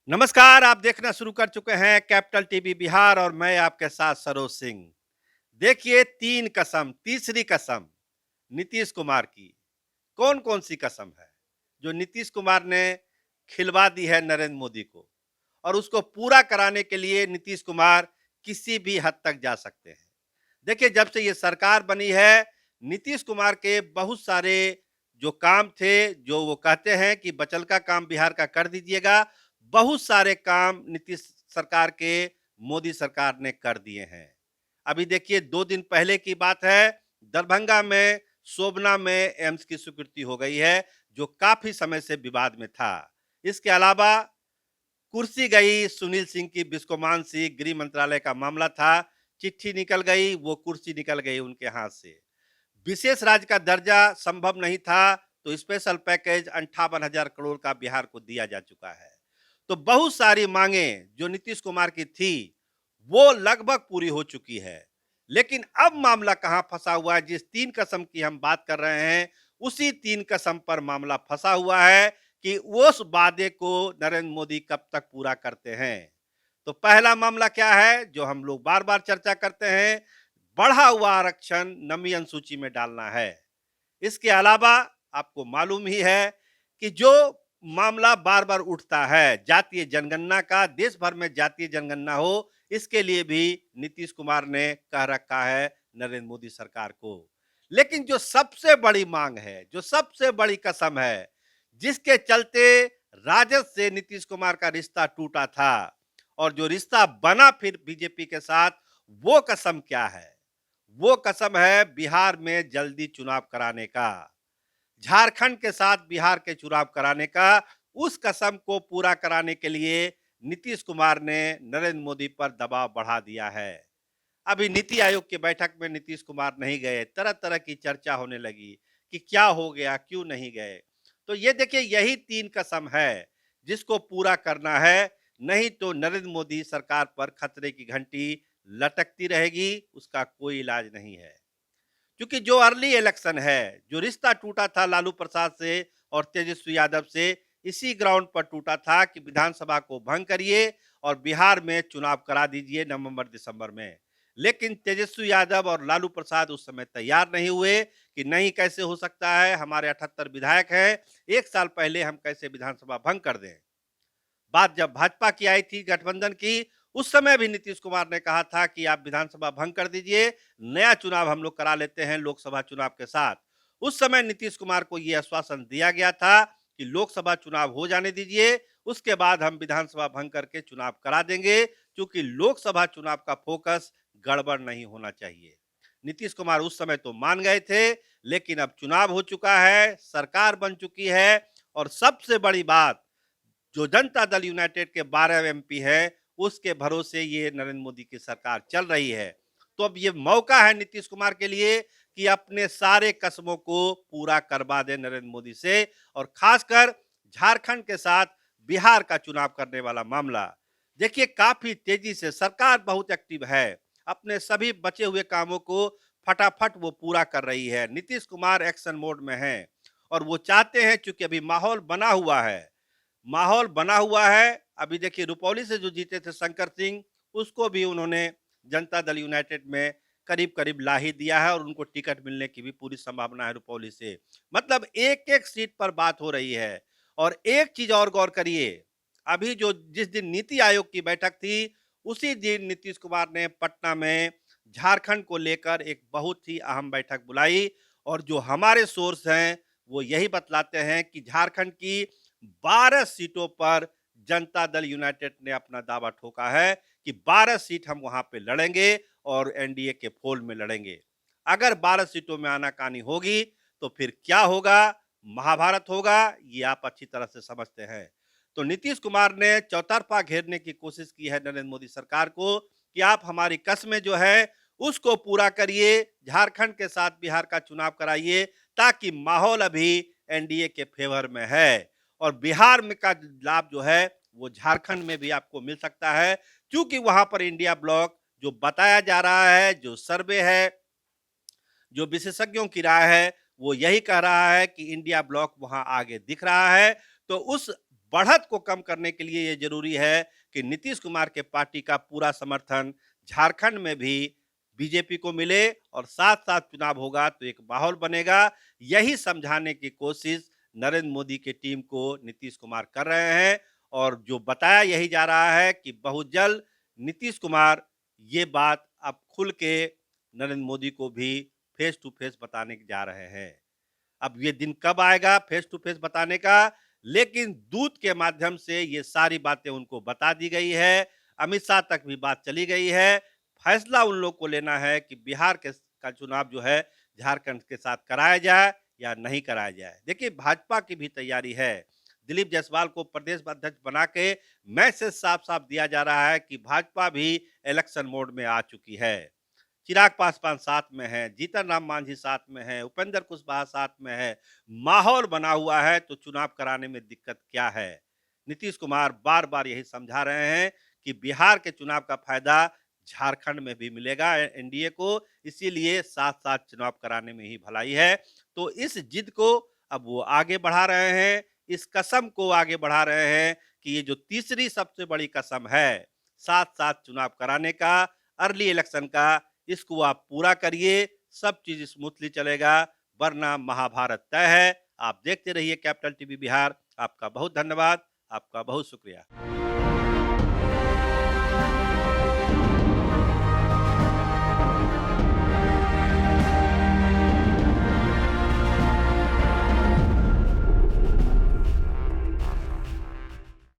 नमस्कार, आप देखना शुरू कर चुके हैं कैपिटल टीवी बिहार और मैं आपके साथ सरोज सिंह। देखिए, तीन कसम, तीसरी कसम नीतीश कुमार की। कौन-कौन सी कसम है जो नीतीश कुमार ने खिलवा दी है नरेंद्र मोदी को और उसको पूरा कराने के लिए नीतीश कुमार किसी भी हद तक जा सकते हैं। देखिए, जब से ये सरकार बनी है, नीतीश कुमार के बहुत सारे जो काम थे, जो वो कहते हैं कि बचल का काम बिहार का कर दीजिएगा, बहुत सारे काम नीतीश सरकार के मोदी सरकार ने कर दिए हैं। अभी देखिए, 2 दिन पहले की बात है, दरभंगा में शोभना में एम्स की स्वीकृति हो गई है, जो काफ़ी समय से विवाद में था। इसके अलावा कुर्सी गई सुनील सिंह की, बिस्कोमान सिंह, गृह मंत्रालय का मामला था, चिट्ठी निकल गई, वो कुर्सी निकल गई उनके हाथ से। विशेष राज्य का दर्जा संभव नहीं था, तो स्पेशल पैकेज 58,000 करोड़ का बिहार को दिया जा चुका है। तो बहुत सारी मांगें जो नीतीश कुमार की थी, वो लगभग पूरी हो चुकी है। लेकिन अब मामला कहाँ फंसा हुआ है, जिस 3 कसम की हम बात कर रहे हैं, उसी 3 कसम पर मामला फंसा हुआ है कि उस वादे को नरेंद्र मोदी कब तक पूरा करते हैं। तो पहला मामला क्या है, जो हम लोग बार-बार चर्चा करते हैं, बढ़ा हुआ आरक्षण नवीं अनुसूची में डालना है। इसके अलावा आपको मालूम ही है कि जो मामला बार-बार उठता है जातीय जनगणना का, देश भर में जातीय जनगणना हो, इसके लिए भी नीतीश कुमार ने कह रखा है नरेंद्र मोदी सरकार को। लेकिन जो सबसे बड़ी मांग है, जो सबसे बड़ी कसम है, जिसके चलते राजद से नीतीश कुमार का रिश्ता टूटा था और जो रिश्ता बना फिर बीजेपी के साथ, वो कसम क्या है? वो कसम है बिहार में जल्दी चुनाव कराने का। झारखंड के साथ बिहार के चुनाव कराने का, उस कसम को पूरा कराने के लिए नीतीश कुमार ने नरेंद्र मोदी पर दबाव बढ़ा दिया है। अभी नीति आयोग की बैठक में नीतीश कुमार नहीं गए, तरह-तरह की चर्चा होने लगी कि क्या हो गया, क्यों नहीं गए? तो ये देखिए, यही 3 कसम है, जिसको पूरा करना है, नहीं तो नरेंद्र मोदी सरकार पर खतरे की घंटी लटकती रहेगी, उसका कोई इलाज नहीं है। क्योंकि जो अर्ली इलेक्शन है, जो रिश्ता टूटा था लालू प्रसाद से और तेजस्वी यादव से, इसी ग्राउंड पर टूटा था कि विधानसभा को भंग करिए और बिहार में चुनाव करा दीजिए नवंबर-दिसंबर में। लेकिन तेजस्वी यादव और लालू प्रसाद उस समय तैयार नहीं हुए कि नहीं, कैसे हो सकता है, हमारे 78 विधायक हैं, 1 साल पहले हम कैसे विधानसभा भंग कर दें। बात जब भाजपा की आई थी, गठबंधन की, उस समय भी नीतीश कुमार ने कहा था कि आप विधानसभा भंग कर दीजिए, नया चुनाव हम लोग करा लेते हैं लोकसभा चुनाव के साथ। उस समय नीतीश कुमार को ये आश्वासन दिया गया था कि लोकसभा चुनाव हो जाने दीजिए, उसके बाद हम विधानसभा भंग करके चुनाव करा देंगे, क्योंकि लोकसभा चुनाव का फोकस गड़बड़ नहीं होना चाहिए। नीतीश कुमार उस समय तो मान गए थे, लेकिन अब चुनाव हो चुका है, सरकार बन चुकी है और सबसे बड़ी बात, जो जनता दल यूनाइटेड के 12 एमपी हैं, उसके भरोसे ये नरेंद्र मोदी की सरकार चल रही है। तो अब ये मौका है नीतीश कुमार के लिए कि अपने सारे कसमों को पूरा करवा दें नरेंद्र मोदी से, और खासकर झारखंड के साथ बिहार का चुनाव करने वाला मामला। देखिए, काफ़ी तेज़ी से सरकार बहुत एक्टिव है, अपने सभी बचे हुए कामों को फटाफट वो पूरा कर रही है। नीतीश कुमार एक्शन मोड में हैं और वो चाहते हैं, चूँकि अभी माहौल बना हुआ है। अभी देखिए, रुपौली से जो जीते थे शंकर सिंह, उसको भी उन्होंने जनता दल यूनाइटेड में करीब-करीब ला ही दिया है और उनको टिकट मिलने की भी पूरी संभावना है रुपौली से। मतलब एक-एक सीट पर बात हो रही है। और एक चीज़ और गौर करिए, अभी जो जिस दिन नीति आयोग की बैठक थी, उसी दिन नीतीश कुमार ने पटना में झारखंड को लेकर एक बहुत ही अहम बैठक बुलाई और जो हमारे सोर्स हैं, वो यही बतलाते हैं कि झारखंड की 12 सीटों पर जनता दल यूनाइटेड ने अपना दावा ठोका है कि 12 सीट हम वहां पे लड़ेंगे और एनडीए के फोल्ड में लड़ेंगे। अगर 12 सीटों में आनाकानी होगी, तो फिर क्या होगा? महाभारत होगा, ये आप अच्छी तरह से समझते हैं। तो नीतीश कुमार ने चौतरफा घेरने की कोशिश की है नरेंद्र मोदी सरकार को कि आप हमारी कस्में जो है उसको पूरा करिए, झारखंड के साथ बिहार का चुनाव कराइए, ताकि माहौल अभी एनडीए के फेवर में है और बिहार में का लाभ जो है वो झारखंड में भी आपको मिल सकता है, क्योंकि वहां पर इंडिया ब्लॉक जो बताया जा रहा है, जो सर्वे है, जो विशेषज्ञों की राय है, वो यही कह रहा है कि इंडिया ब्लॉक वहां आगे दिख रहा है। तो उस बढ़त को कम करने के लिए ये जरूरी है कि नीतीश कुमार के पार्टी का पूरा समर्थन झारखंड में भी बीजेपी को मिले और साथ साथ चुनाव होगा तो एक माहौल बनेगा। यही समझाने की कोशिश नरेंद्र मोदी की टीम को नीतीश कुमार कर रहे हैं और जो बताया यही जा रहा है कि बहुत जल्द नीतीश कुमार ये बात अब खुल के नरेंद्र मोदी को भी फेस टू फेस बताने जा रहे हैं। अब ये दिन कब आएगा फेस टू फेस बताने का, लेकिन दूत के माध्यम से ये सारी बातें उनको बता दी गई है। अमित शाह तक भी बात चली गई है। फैसला उन लोग को लेना है कि बिहार के का चुनाव जो है झारखंड के साथ कराया जाए या नहीं कराया जाए। देखिए भाजपा की भी तैयारी है। दिलीप जायसवाल को प्रदेश अध्यक्ष बना के मैसेज साफ साफ दिया जा रहा है कि भाजपा भी इलेक्शन मोड में आ चुकी है। चिराग पासवान साथ में है, जीतन राम मांझी साथ में है, उपेंद्र कुशवाहा साथ में है, माहौल बना हुआ है तो चुनाव कराने में दिक्कत क्या है। नीतीश कुमार बार बार यही समझा रहे हैं कि बिहार के चुनाव का फायदा झारखंड में भी मिलेगा एनडीए को, इसीलिए साथ साथ चुनाव कराने में ही भलाई है। तो इस जिद को अब वो आगे बढ़ा रहे हैं, इस कसम को आगे बढ़ा रहे हैं कि ये जो तीसरी सबसे बड़ी कसम है साथ साथ चुनाव कराने का, अर्ली इलेक्शन का, इसको आप पूरा करिए, सब चीज स्मूथली चलेगा, वरना महाभारत तय है। आप देखते रहिए कैपिटल टीवी बिहार। आपका बहुत धन्यवाद, आपका बहुत शुक्रिया।